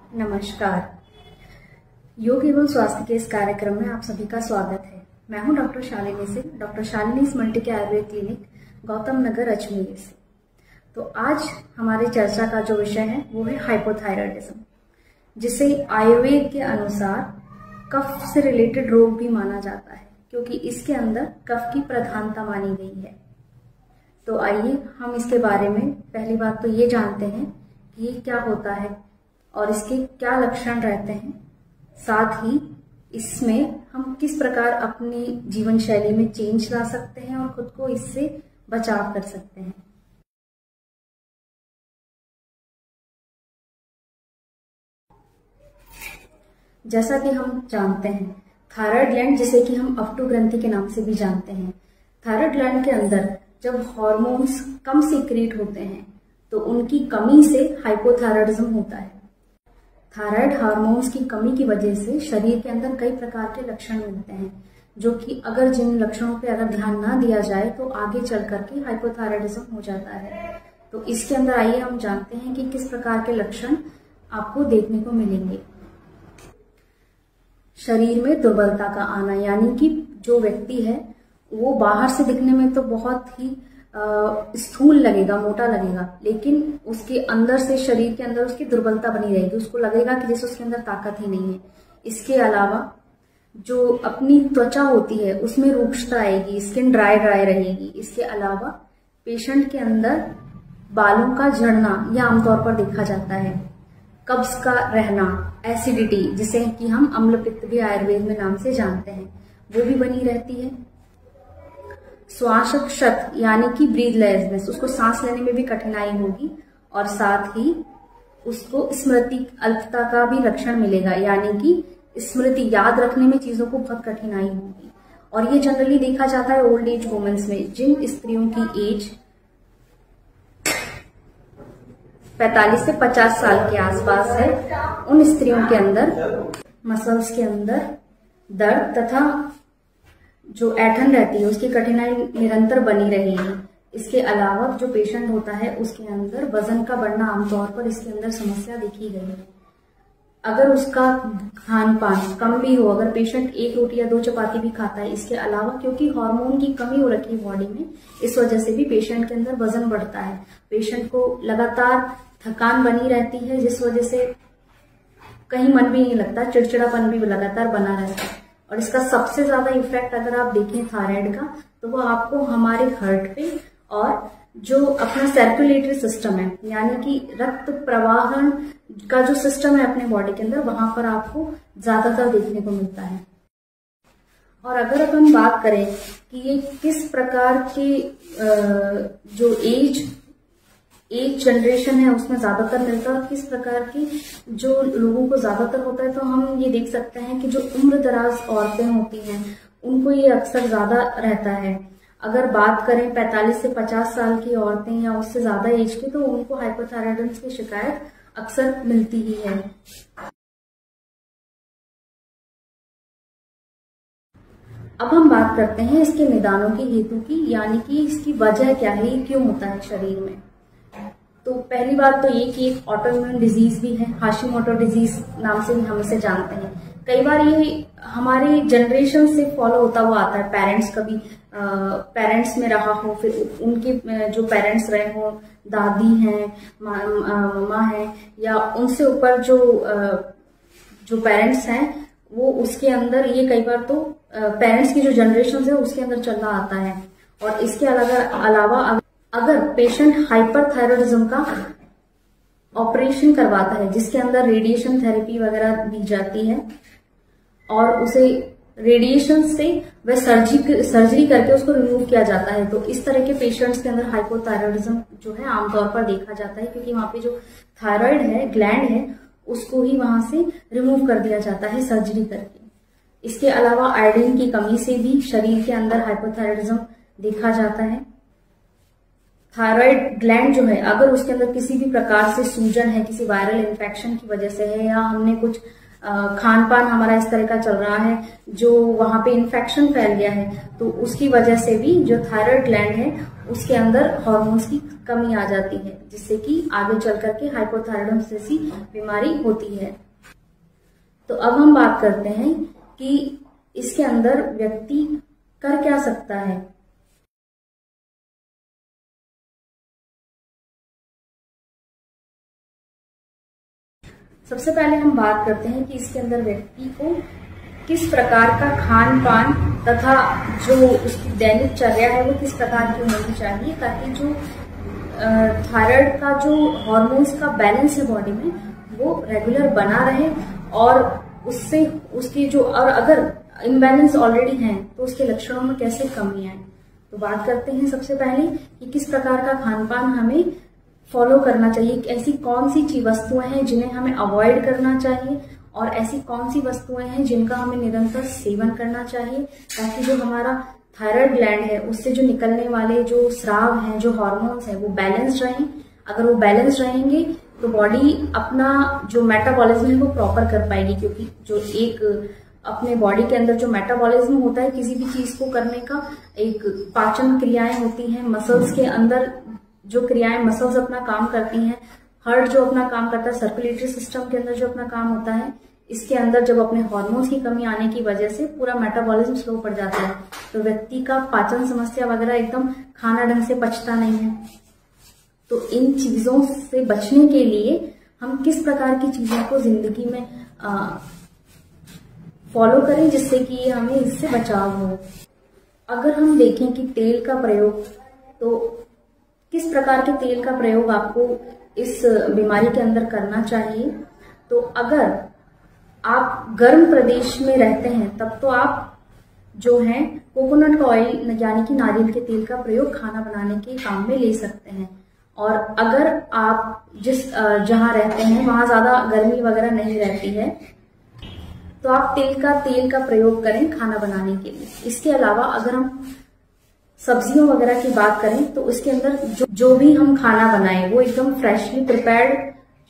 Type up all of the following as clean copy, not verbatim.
नमस्कार। योग एवं स्वास्थ्य के इस कार्यक्रम में आप सभी का स्वागत है। मैं हूं doctor Shalini Singh, doctor Shalini Multi Care Ayurveda Clinic, Gautam Nagar, Ajmer से। तो आज हमारी चर्चा का जो विषय है वो है हाइपोथायराइडिज्म, जिसे आयुर्वेद के अनुसार कफ से रिलेटेड रोग भी माना जाता है, क्योंकि इसके अंदर कफ की प्रधानता मानी गई है। तो आइए हम इसके बारे में पहली बात तो ये जानते हैं कि ये क्या होता है और इसके क्या लक्षण रहते हैं, साथ ही इसमें हम किस प्रकार अपनी जीवन शैली में चेंज ला सकते हैं और खुद को इससे बचाव कर सकते हैं। जैसा कि हम जानते हैं, थायराइड ग्लैंड, जिसे कि हम अफ्टू ग्रंथि के नाम से भी जानते हैं, थायराइड ग्लैंड के अंदर जब हार्मोन्स कम सीक्रेट होते हैं तो उनकी कमी से हाइपोथायराइडिज्म होता है। थायराइड हार्मोन्स की कमी की वजह से शरीर के अंदर कई प्रकार के लक्षण मिलते हैं, जो कि अगर जिन लक्षणों पे अगर ध्यान ना दिया जाए तो आगे चल करके हाइपोथायराइडिज्म हो जाता है। तो इसके अंदर आइए हम जानते हैं कि किस प्रकार के लक्षण आपको देखने को मिलेंगे। शरीर में दुर्बलता का आना, यानी कि जो व्यक्ति है वो बाहर से दिखने में तो बहुत ही स्थूल लगेगा, मोटा लगेगा, लेकिन उसके अंदर से, शरीर के अंदर उसकी दुर्बलता बनी रहेगी। उसको लगेगा कि जैसे उसके अंदर ताकत ही नहीं है। इसके अलावा जो अपनी त्वचा होती है उसमें रूक्षता आएगी, स्किन ड्राई रहेगी। इसके अलावा पेशेंट के अंदर बालों का झड़ना यह आमतौर पर देखा जाता है। कब्ज का रहना, एसिडिटी, जिसे कि हम अम्ल पित्त भी आयुर्वेद में नाम से जानते हैं, वो भी बनी रहती है। श्वासक्षत यानी कि ब्रीथलेसनेस, उसको सांस लेने में भी कठिनाई होगी, और साथ ही उसको स्मृति अल्पता का भी लक्षण मिलेगा, यानी कि स्मृति याद रखने में चीजों को बहुत कठिनाई होगी। और ये जनरली देखा जाता है ओल्ड एज वुमेन्स में। जिन स्त्रियों की एज 45 से 50 साल के आसपास है, उन स्त्रियों के अंदर मसल्स के अंदर दर्द तथा जो ऐंठन रहती है उसकी कठिनाई निरंतर बनी रहेगी। इसके अलावा जो पेशेंट होता है उसके अंदर वजन का बढ़ना आमतौर पर इसके अंदर समस्या देखी गई है। अगर उसका खान पान कम भी हो, अगर पेशेंट 1 रोटी या 2 चपाती भी खाता है, इसके अलावा क्योंकि हार्मोन की कमी हो रखी है बॉडी में, इस वजह से भी पेशेंट के अंदर वजन बढ़ता है। पेशेंट को लगातार थकान बनी रहती है, जिस वजह से कहीं मन भी नहीं लगता, चिड़चिड़ापन भी लगातार बना रहता है। और इसका सबसे ज्यादा इफेक्ट अगर आप देखें थायराइड का, तो वो आपको हमारे हार्ट पे और जो अपना सर्कुलेटरी सिस्टम है, यानी कि रक्त प्रवाहन का जो सिस्टम है अपने बॉडी के अंदर, वहां पर आपको ज्यादातर देखने को मिलता है। और अगर हम बात करें कि ये किस प्रकार के जो एज जनरेशन है उसमें ज्यादातर मिलता है और किस प्रकार की जो लोगों को ज्यादातर होता है, तो हम ये देख सकते हैं कि जो उम्र दराज औरतें होती हैं उनको ये अक्सर ज्यादा रहता है। अगर बात करें 45 से 50 साल की औरतें या उससे ज्यादा एज की, तो उनको हाइपोथायराइडिज्म की शिकायत अक्सर मिलती ही है। अब हम बात करते हैं इसके निदानों के हेतु की, यानी कि इसकी वजह क्या है, क्यों होता है शरीर में। तो पहली बात तो ये कि एक ऑटोइम्यून डिजीज भी है, हाशिमोटो डिजीज नाम से भी हम इसे जानते हैं। कई बार ये हमारे जनरेशन से फॉलो होता हुआ आता है। पेरेंट्स कभी पेरेंट्स में रहा हो, फिर उनके जो पेरेंट्स रहे हो, दादी हैं, मामा है, या उनसे ऊपर जो पेरेंट्स हैं, वो उसके अंदर ये कई बार तो पेरेंट्स की जो जनरेशन है उसके अंदर चला आता है। और इसके अलावा अगर पेशेंट हाइपरथायराइडिज्म का ऑपरेशन करवाता है, जिसके अंदर रेडिएशन थेरेपी वगैरह दी जाती है, और उसे रेडिएशन से वह सर्जरी करके उसको रिमूव किया जाता है, तो इस तरह के पेशेंट्स के अंदर हाइपोथायराइडिज्म जो है आमतौर पर देखा जाता है, क्योंकि वहां पे जो थायराइड है, ग्लैंड है, उसको ही वहां से रिमूव कर दिया जाता है सर्जरी करके। इसके अलावा आयोडीन की कमी से भी शरीर के अंदर हाइपोथायराइडिज्म देखा जाता है। थायराइड ग्लैंड जो है, अगर उसके अंदर किसी भी प्रकार से सूजन है, किसी वायरल इन्फेक्शन की वजह से है, या हमने कुछ खान पान हमारा इस तरह का चल रहा है, जो वहां पे इन्फेक्शन फैल गया है, तो उसकी वजह से भी जो थायराइड ग्लैंड है उसके अंदर हार्मोन्स की कमी आ जाती है, जिससे कि आगे चल करके हाइपोथायराइडिज्म जैसी बीमारी होती है। तो अब हम बात करते हैं कि इसके अंदर व्यक्ति कर क्या सकता है। सबसे पहले हम बात करते हैं कि इसके अंदर व्यक्ति को किस प्रकार का खान पान तथा जो उसकी दैनिक चर्या है वो किस प्रकार की होनी चाहिए, ताकि जो थायराइड का जो हार्मोन्स का बैलेंस है बॉडी में वो रेगुलर बना रहे, और उससे उसकी जो, और अगर इम्बैलेंस ऑलरेडी है तो उसके लक्षणों में कैसे कमी आए। तो बात करते हैं सबसे पहले कि किस प्रकार का खान पान हमें फॉलो करना चाहिए, ऐसी कौन सी वस्तुएं हैं जिन्हें हमें अवॉइड करना चाहिए, और ऐसी कौन सी वस्तुएं हैं जिनका हमें निरंतर सेवन करना चाहिए, ताकि जो हमारा थायराइड ग्लैंड है उससे जो निकलने वाले जो स्राव हैं, जो हार्मोन्स हैं, वो बैलेंस रहें। अगर वो बैलेंस रहेंगे तो बॉडी अपना जो मेटाबॉलिज्म है वो प्रॉपर कर पाएगी, क्योंकि जो एक अपने बॉडी के अंदर जो मेटाबॉलिज्म होता है किसी भी चीज को करने का, एक पाचन क्रियाएं होती हैं, मसल्स के अंदर जो क्रियाएं मसल्स अपना काम करती हैं, हार्ट जो अपना काम करता है, सर्कुलेटरी सिस्टम के अंदर जो अपना काम होता है, इसके अंदर जब अपने हार्मोन्स की कमी आने की वजह से पूरा मेटाबॉलिज्म स्लो पड़ जाता है, तो व्यक्ति का पाचन समस्या वगैरह एकदम खाना ढंग से पचता नहीं है। तो इन चीजों से बचने के लिए हम किस प्रकार की चीजों को जिंदगी में फॉलो करें जिससे कि हमें इससे बचाव हो। अगर हम देखें कि तेल का प्रयोग, तो किस प्रकार के तेल का प्रयोग आपको इस बीमारी के अंदर करना चाहिए। तो अगर आप गर्म प्रदेश में रहते हैं तब तो आप जो है कोकोनट का ऑयल यानी कि नारियल के तेल का प्रयोग खाना बनाने के काम में ले सकते हैं। और अगर आप जहां रहते हैं वहां ज्यादा गर्मी वगैरह नहीं रहती है तो आप तेल का प्रयोग करें खाना बनाने के लिए। इसके अलावा अगर हम सब्जियों वगैरह की बात करें तो उसके अंदर जो भी हम खाना बनाएं वो एकदम फ्रेशली प्रिपेयर्ड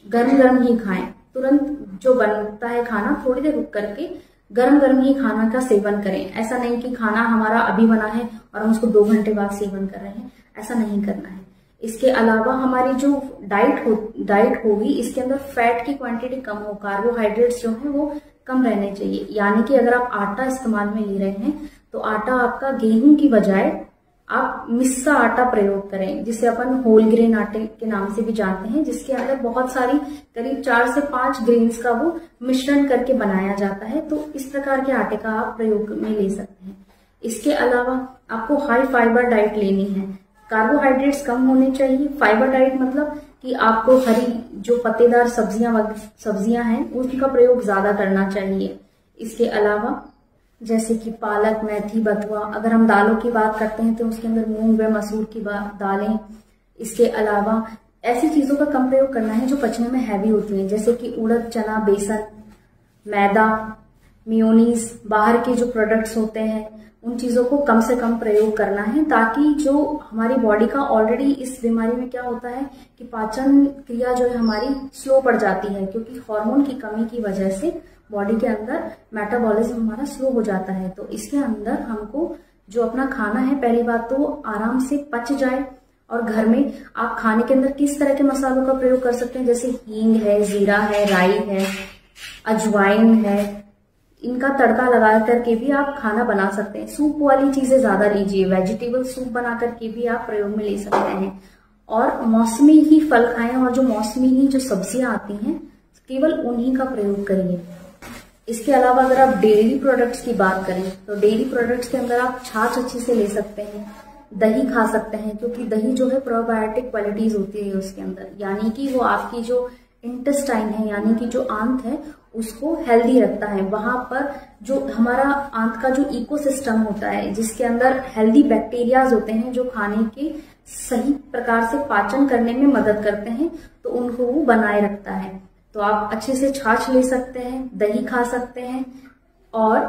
गर्म गर्म ही खाएं। तुरंत जो बनता है खाना थोड़ी देर रुक करके गर्म गर्म ही खाना का सेवन करें। ऐसा नहीं कि खाना हमारा अभी बना है और हम उसको 2 घंटे बाद सेवन कर रहे हैं, ऐसा नहीं करना है। इसके अलावा हमारी जो डाइट होगी इसके अंदर फैट की क्वांटिटी कम हो, कार्बोहाइड्रेट्स जो है वो कम रहने चाहिए। यानी कि अगर आप आटा इस्तेमाल में ले रहे हैं तो आटा आपका गेहूं की बजाय आप मिस्सा आटा प्रयोग करें, जिसे अपन होल ग्रेन आटे के नाम से भी जानते हैं, जिसके अंदर बहुत सारी करीब 4 से 5 ग्रेन्स का वो मिश्रण करके बनाया जाता है। तो इस प्रकार के आटे का आप प्रयोग में ले सकते हैं। इसके अलावा आपको हाई फाइबर डाइट लेनी है, कार्बोहाइड्रेट्स कम होने चाहिए। फाइबर डाइट मतलब कि आपको हरी जो पत्तेदार सब्जियां हैं उनका प्रयोग ज्यादा करना चाहिए। इसके अलावा जैसे कि पालक, मेथी, बथुआ, अगर हम दालों की बात करते हैं तो उसके अंदर मूंग व मसूर की दालें। इसके अलावा ऐसी चीजों का कम प्रयोग करना है जो पचने में हैवी होती हैं, जैसे कि उड़द, चना, बेसन, मैदा, मेयोनीज, बाहर के जो प्रोडक्ट्स होते हैं उन चीजों को कम से कम प्रयोग करना है, ताकि जो हमारी बॉडी का ऑलरेडी इस बीमारी में क्या होता है कि पाचन क्रिया जो है हमारी स्लो पड़ जाती है, क्योंकि हार्मोन की कमी की वजह से बॉडी के अंदर मेटाबॉलिज्म हमारा स्लो हो जाता है। तो इसके अंदर हमको जो अपना खाना है पहली बात तो आराम से पच जाए। और घर में आप खाने के अंदर किस तरह के मसालों का प्रयोग कर सकते हैं, जैसे हींग है, जीरा है, राई है, अजवाइन है, इनका तड़का लगा करके भी आप खाना बना सकते हैं। सूप वाली चीजें ज्यादा लीजिए, वेजिटेबल सूप बना करके भी आप प्रयोग में ले सकते हैं। और मौसमी ही फल खाएं, और जो मौसमी ही जो सब्जियां आती हैं केवल उन्हीं का प्रयोग करिए। इसके अलावा अगर आप डेयरी प्रोडक्ट्स की बात करें तो डेयरी प्रोडक्ट्स के अंदर आप छाछ अच्छी से ले सकते हैं, दही खा सकते हैं, क्योंकि दही जो है प्रोबायोटिक क्वालिटीज होती है उसके अंदर, यानी कि वो आपकी जो इंटेस्टाइन है यानी कि जो आंत है उसको हेल्दी रखता है। वहां पर जो हमारा आंत का जो इकोसिस्टम होता है जिसके अंदर हेल्दी बैक्टीरियाज होते हैं जो खाने के सही प्रकार से पाचन करने में मदद करते हैं, तो उनको वो बनाए रखता है। तो आप अच्छे से छाछ ले सकते हैं, दही खा सकते हैं, और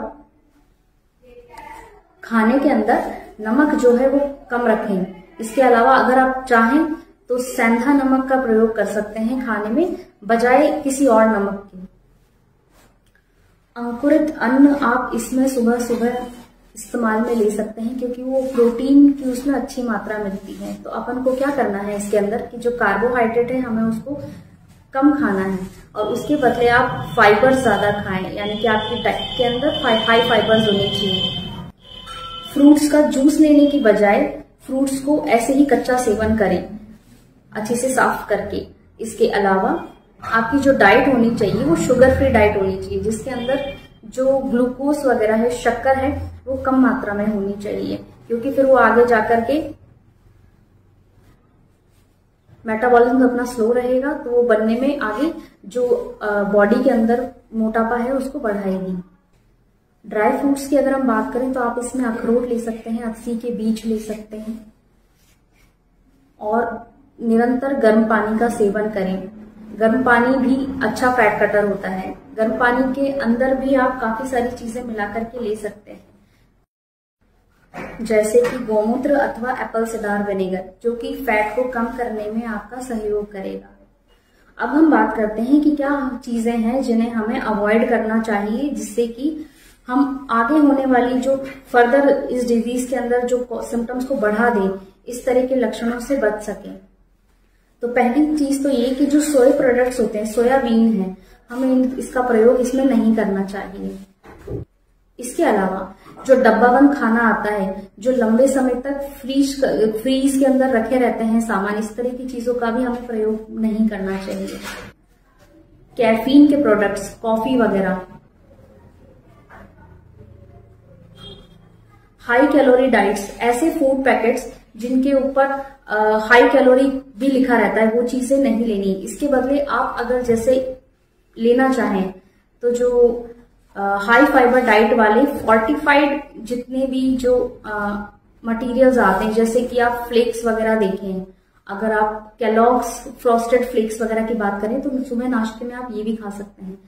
खाने के अंदर नमक जो है वो कम रखें। इसके अलावा अगर आप चाहें तो सेंधा नमक का प्रयोग कर सकते हैं खाने में बजाय किसी और नमक के। अंकुरित अन्न आप इसमें सुबह सुबह इस्तेमाल में ले सकते हैं, क्योंकि वो प्रोटीन की उसमें अच्छी मात्रा मिलती है। तो अपन को क्या करना है इसके अंदर कि जो कार्बोहाइड्रेट है हमें उसको कम खाना है और उसके बदले आप फाइबर ज्यादा खाएं, यानी कि आपकी डाइट के अंदर हाई फाइबर्स होने चाहिए। फ्रूट्स का जूस लेने की बजाय फ्रूट्स को ऐसे ही कच्चा सेवन करें, अच्छे से साफ करके। इसके अलावा आपकी जो डाइट होनी चाहिए वो शुगर फ्री डाइट होनी चाहिए, जिसके अंदर जो ग्लूकोज वगैरह है, शक्कर है, वो कम मात्रा में होनी चाहिए, क्योंकि फिर वो आगे जाकर के मेटाबॉलिज्म अपना स्लो रहेगा, तो वो बनने में आगे जो बॉडी के अंदर मोटापा है उसको बढ़ाएगी। ड्राई फ्रूट्स की अगर हम बात करें तो आप इसमें अखरोट ले सकते हैं, अक्सी के बीज ले सकते हैं और निरंतर गर्म पानी का सेवन करें। गर्म पानी भी अच्छा फैट कटर होता है। गर्म पानी के अंदर भी आप काफी सारी चीजें मिलाकर के ले सकते हैं, जैसे कि गोमूत्र अथवा एप्पल साइडर विनेगर, जो कि फैट को कम करने में आपका सहयोग करेगा। अब हम बात करते हैं कि क्या चीजें हैं जिन्हें हमें अवॉइड करना चाहिए, जिससे कि हम आगे होने वाली जो फर्दर इस डिजीज के अंदर जो सिम्टम्स को बढ़ा दें, इस तरह के लक्षणों से बच सकें। तो पहली चीज तो ये कि जो सोया प्रोडक्ट्स होते हैं, सोयाबीन है, हमें इसका प्रयोग इसमें नहीं करना चाहिए। इसके अलावा जो डब्बाबंद खाना आता है, जो लंबे समय तक फ्रीज के अंदर रखे रहते हैं सामान, इस तरह की चीजों का भी हमें प्रयोग नहीं करना चाहिए। कैफीन के प्रोडक्ट्स, कॉफी वगैरह, हाई कैलोरी डाइट्स, ऐसे फूड पैकेट्स जिनके ऊपर हाई कैलोरी भी लिखा रहता है, वो चीजें नहीं लेनी। इसके बदले आप अगर जैसे लेना चाहें तो जो हाई फाइबर डाइट वाले फोर्टिफाइड जितने भी जो मटेरियल्स आते हैं, जैसे कि आप फ्लेक्स वगैरह देखें, अगर आप केलॉग्स फ्रॉस्टेड फ्लेक्स वगैरह की बात करें तो सुबह नाश्ते में आप ये भी खा सकते हैं।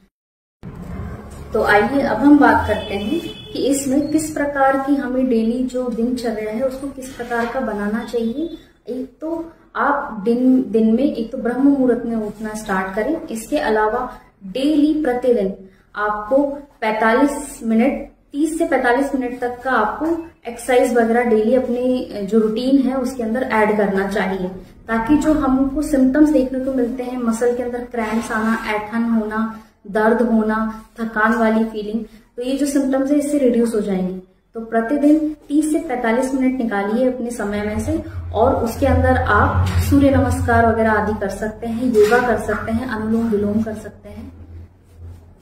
तो आइए अब हम बात करते हैं कि इसमें किस प्रकार की हमें डेली जो दिनचर्या है उसको किस प्रकार का बनाना चाहिए। एक तो आप दिन में एक तो ब्रह्म मुहूर्त में उठना स्टार्ट करें। इसके अलावा डेली प्रतिदिन आपको 30 से 45 मिनट तक का आपको एक्सरसाइज वगैरह डेली अपने जो रूटीन है उसके अंदर ऐड करना चाहिए, ताकि जो हमको सिम्टम्स देखने को मिलते हैं, मसल के अंदर क्रैम्प्स आना, ऐंठन होना, दर्द होना, थकान वाली फीलिंग, तो ये जो सिम्टम्स है इससे रिड्यूस हो जाएंगे। तो प्रतिदिन 30 से 45 मिनट निकालिए अपने समय में से, और उसके अंदर आप सूर्य नमस्कार वगैरह आदि कर सकते हैं, योगा कर सकते हैं, अनुलोम विलोम कर सकते हैं।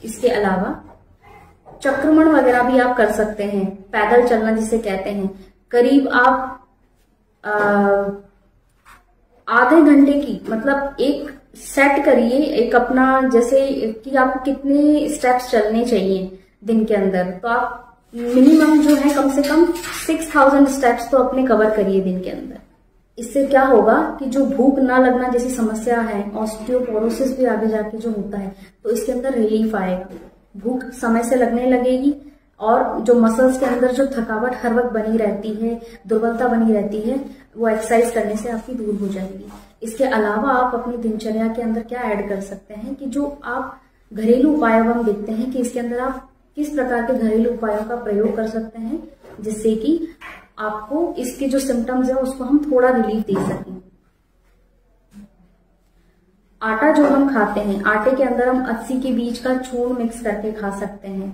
इसके अलावा चक्रमण वगैरह भी आप कर सकते हैं, पैदल चलना जिसे कहते हैं। करीब आप आधे घंटे की, मतलब एक सेट करिए एक अपना, जैसे कि आपको कितने स्टेप्स चलने चाहिए दिन के अंदर, तो आप मिनिमम जो है कम से कम 6000 स्टेप्स तो अपने कवर करिए दिन के अंदर। इससे क्या होगा कि जो भूख ना लगना जैसी समस्या है, ऑस्टियोपोरोसिस भी आगे जाके जो होता है, तो इसके अंदर रिलीफ आएगा, भूख समय से लगने लगेगी, और जो मसल्स के अंदर जो थकावट हर वक्त बनी रहती है, दुर्बलता बनी रहती है, वो एक्सरसाइज करने से आपकी दूर हो जाएगी। इसके अलावा आप अपनी दिनचर्या के अंदर क्या ऐड कर सकते हैं कि जो आप घरेलू उपाय हम देखते हैं कि इसके अंदर आप किस प्रकार के घरेलू उपायों का प्रयोग कर सकते हैं, जिससे कि आपको इसके जो सिम्टम्स है उसको हम थोड़ा रिलीफ दे सकें। आटा जो हम खाते हैं, आटे के अंदर हम अक्सी के बीज का चूर्ण मिक्स करके खा सकते हैं।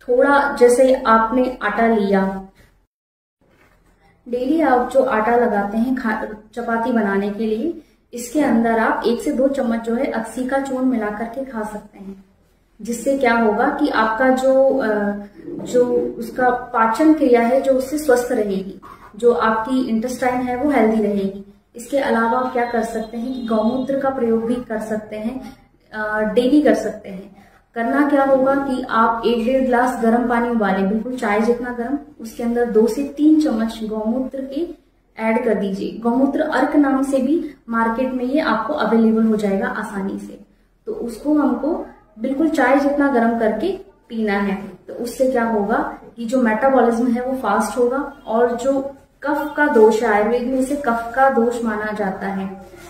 थोड़ा जैसे आपने आटा लिया, डेली आप जो आटा लगाते हैं चपाती बनाने के लिए, इसके अंदर आप 1 से 2 चम्मच जो है अक्सी का चूर्ण मिला करके खा सकते हैं, जिससे क्या होगा कि आपका जो उसका पाचन क्रिया है जो उससे स्वस्थ रहेगी, जो आपकी इंटेस्टाइन है वो हेल्दी रहेगी। इसके अलावा आप क्या कर सकते हैं कि गौमूत्र का प्रयोग भी कर सकते हैं, डेली कर सकते हैं। करना क्या होगा कि आप 1-1.5 गिलास गर्म पानी उबालें, बिल्कुल चाय जितना गर्म, उसके अंदर 2 से 3 चम्मच गौमूत्र के ऐड कर दीजिए। गौमूत्र अर्क नाम से भी मार्केट में ये आपको अवेलेबल हो जाएगा आसानी से। तो उसको हमको बिल्कुल चाय जितना गर्म करके पीना है। तो उससे क्या होगा कि जो मेटाबॉलिज्म है वो फास्ट होगा, और जो कफ का दोष है, आयुर्वेद में इसे कफ का दोष माना जाता है,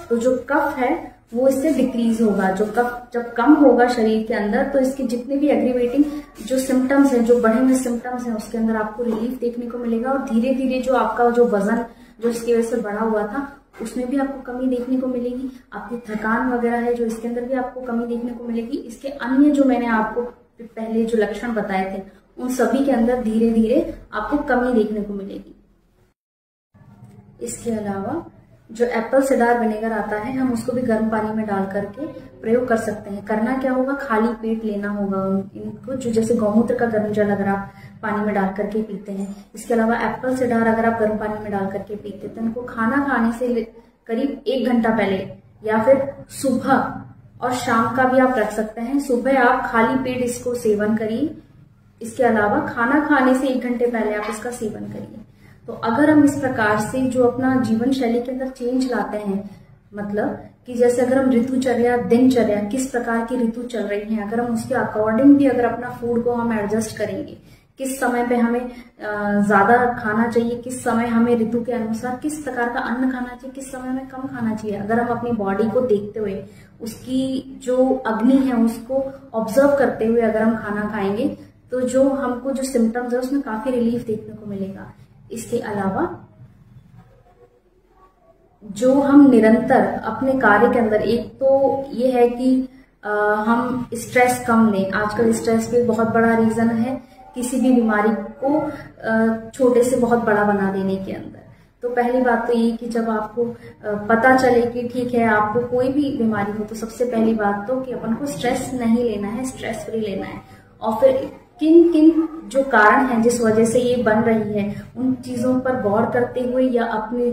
तो जो कफ है वो इससे डिक्रीज होगा। जब कम होगा शरीर के अंदर तो इसके जितने भी एग्रीवेटिंग जो सिम्टम्स हैं, जो बढ़े हुए सिम्टम्स हैं, उसके अंदर आपको रिलीफ देखने को मिलेगा। और धीरे धीरे जो आपका जो वजन जो इसकी वजह से बढ़ा हुआ था उसमें भी आपको कमी देखने को मिलेगी। आपकी थकान वगैरह है जो इसके अंदर भी आपको कमी देखने को मिलेगी। इसके अन्य जो मैंने आपको पहले जो लक्षण बताए थे उन सभी के अंदर धीरे धीरे आपको कमी देखने को मिलेगी। इसके अलावा जो एप्पल सिडार विनेगर आता है, हम उसको भी गर्म पानी में डाल करके प्रयोग कर सकते हैं। करना क्या होगा, खाली पेट लेना होगा इनको, जो जैसे गौमूत्र का गर्म जल अगर आप पानी में डाल करके पीते हैं। इसके अलावा एप्पल सिडार अगर आप गर्म पानी में डाल करके पीते हैं तो इनको खाना खाने से करीब 1 घंटा पहले या फिर सुबह और शाम का भी आप रख सकते हैं। सुबह आप खाली पेट इसको सेवन करिए। इसके अलावा खाना खाने से 1 घंटे पहले आप इसका सेवन करिए। तो अगर हम इस प्रकार से जो अपना जीवन शैली के अंदर चेंज लाते हैं, मतलब कि जैसे अगर हम ऋतुचर्या, दिनचर्या, किस प्रकार की ऋतु चल रही है, अगर हम उसके अकॉर्डिंग भी अगर अपना फूड को हम एडजस्ट करेंगे, किस समय पे हमें ज्यादा खाना चाहिए, किस समय हमें ऋतु के अनुसार किस प्रकार का अन्न खाना चाहिए, किस समय में कम खाना चाहिए, अगर हम अपनी बॉडी को देखते हुए उसकी जो अग्नि है उसको ऑब्जर्व करते हुए अगर हम खाना खाएंगे तो जो हमको जो सिम्टम्स है उसमें काफी रिलीफ देखने को मिलेगा। इसके अलावा जो हम निरंतर अपने कार्य के अंदर, एक तो ये है कि हम स्ट्रेस कम लें। आजकल स्ट्रेस भी बहुत बड़ा रीजन है किसी भी बीमारी को छोटे से बहुत बड़ा बना देने के अंदर। तो पहली बात तो ये कि जब आपको पता चले कि ठीक है आपको कोई भी बीमारी हो, तो सबसे पहली बात तो कि अपन को स्ट्रेस नहीं लेना है, स्ट्रेस फ्री लेना है। और फिर किन किन जो कारण हैं जिस वजह से ये बन रही है उन चीजों पर गौर करते हुए या अपने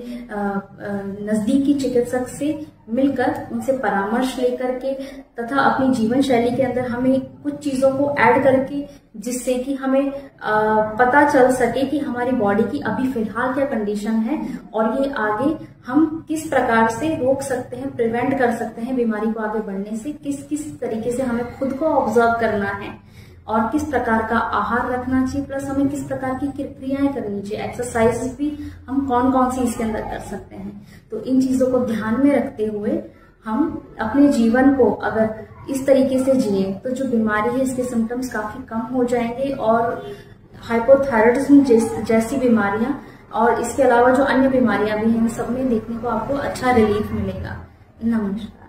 नजदीकी चिकित्सक से मिलकर उनसे परामर्श लेकर के तथा अपनी जीवन शैली के अंदर हमें कुछ चीजों को ऐड करके, जिससे कि हमें पता चल सके कि हमारी बॉडी की अभी फिलहाल क्या कंडीशन है और ये आगे हम किस प्रकार से रोक सकते हैं, प्रिवेंट कर सकते हैं बीमारी को आगे बढ़ने से। किस किस तरीके से हमें खुद को ऑब्जर्व करना है और किस प्रकार का आहार रखना चाहिए, प्लस हमें किस प्रकार की क्रियाएं करनी चाहिए, एक्सरसाइज भी हम कौन कौन सी इसके अंदर कर सकते हैं। तो इन चीजों को ध्यान में रखते हुए हम अपने जीवन को अगर इस तरीके से जिए तो जो बीमारी है इसके सिम्टम्स काफी कम हो जाएंगे और हाइपोथायराइडिज्म जैसी बीमारियां और इसके अलावा जो अन्य बीमारियां भी हैं, सब में देखने को आपको अच्छा रिलीफ मिलेगा। नमस्कार।